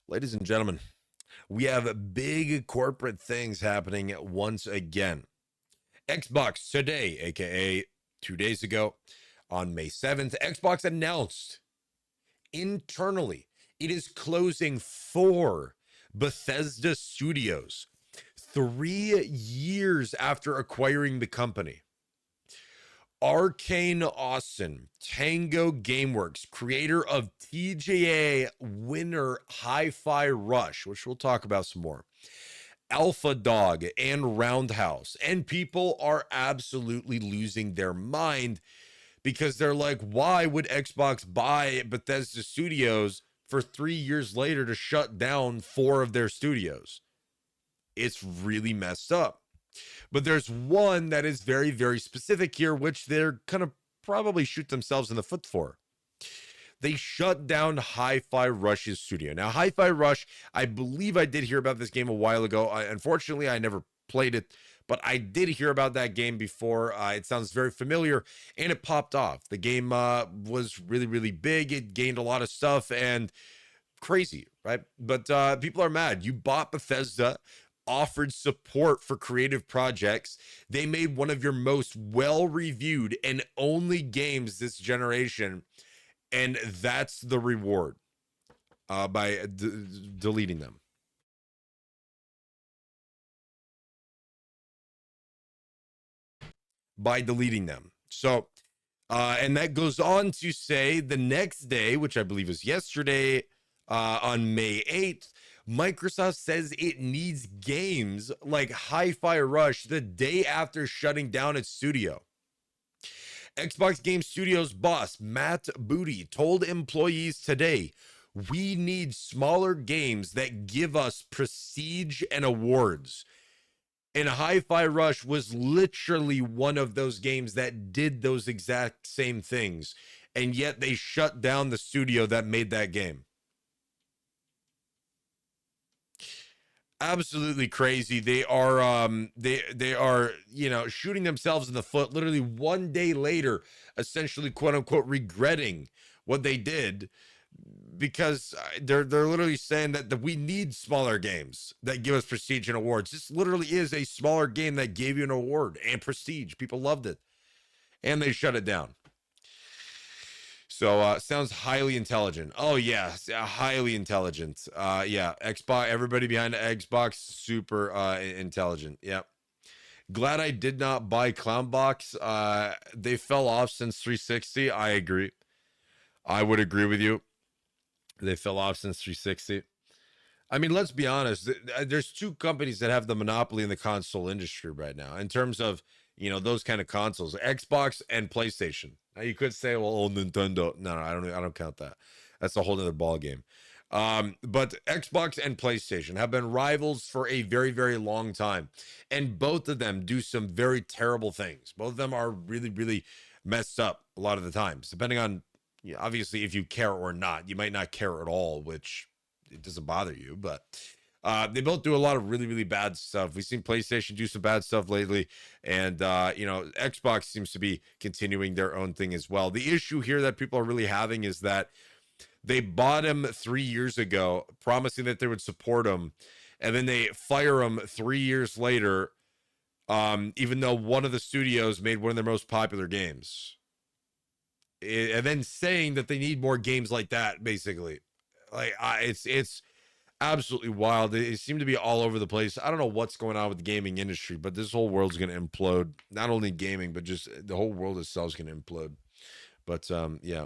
Ladies and gentlemen, we have big corporate things happening once again. Xbox today, aka 2 days ago, on May 7th, Xbox announced internally it is closing 4 Bethesda studios 3 years after acquiring the company. Arcane Austin, Tango Gameworks, creator of TGA winner Hi-Fi Rush, which we'll talk about some more, Alpha Dog, and Roundhouse. And people are absolutely losing their mind because they're like, why would Xbox buy Bethesda Studios for 3 years later to shut down 4 of their studios? It's really messed up. But there's one that is very, very specific here, which they're going to probably shoot themselves in the foot for. They shut down Hi-Fi Rush's studio. Now, Hi-Fi Rush, I believe I did hear about this game a while ago. Unfortunately, I never played it, but I did hear about that game before. It sounds very familiar, and it popped off. The game was really, really big. It gained a lot of stuff, and crazy, right? But people are mad. You bought Bethesda, offered support for creative projects. They made one of your most well-reviewed and only games this generation, and that's the reward by deleting them. By deleting them. So, and that goes on to say the next day, which I believe was yesterday, on May 8th, Microsoft says it needs games like Hi-Fi Rush the day after shutting down its studio. Xbox Game Studios boss Matt Booty told employees today, we need smaller games that give us prestige and awards. And Hi-Fi Rush was literally one of those games that did those exact same things. And yet they shut down the studio that made that game. Absolutely crazy. They are they are, shooting themselves in the foot literally one day later, essentially quote unquote regretting what they did, because they're literally saying that we need smaller games that give us prestige and awards. This literally is a smaller game that gave you an award and prestige. People loved it, and they shut it down. So sounds highly intelligent. Oh yeah, highly intelligent. Yeah, Xbox. Everybody behind Xbox, super intelligent. Yep. Glad I did not buy Clownbox. They fell off since 360. I agree. I would agree with you. They fell off since 360. I mean, let's be honest. There's two companies that have the monopoly in the console industry right now in terms of, those kind of consoles, Xbox and PlayStation. Now you could say, well, oh, Nintendo. No, I don't count that. That's a whole other ball game. But Xbox and PlayStation have been rivals for a very, very long time. And both of them do some very terrible things. Both of them are really, really messed up a lot of the times, depending on, obviously, if you care or not. You might not care at all, which it doesn't bother you, but they both do a lot of really, really bad stuff. We've seen PlayStation do some bad stuff lately, and Xbox seems to be continuing their own thing as well. The issue here that people are really having is that they bought him 3 years ago, promising that they would support him, and then they fire him 3 years later, even though one of the studios made one of their most popular games. And then saying that they need more games like that, basically. Like, it's absolutely wild. They seem to be all over the place. I don't know what's going on with the gaming industry, but this whole world's going to implode. Not only gaming, but just the whole world itself is going to implode. But yeah.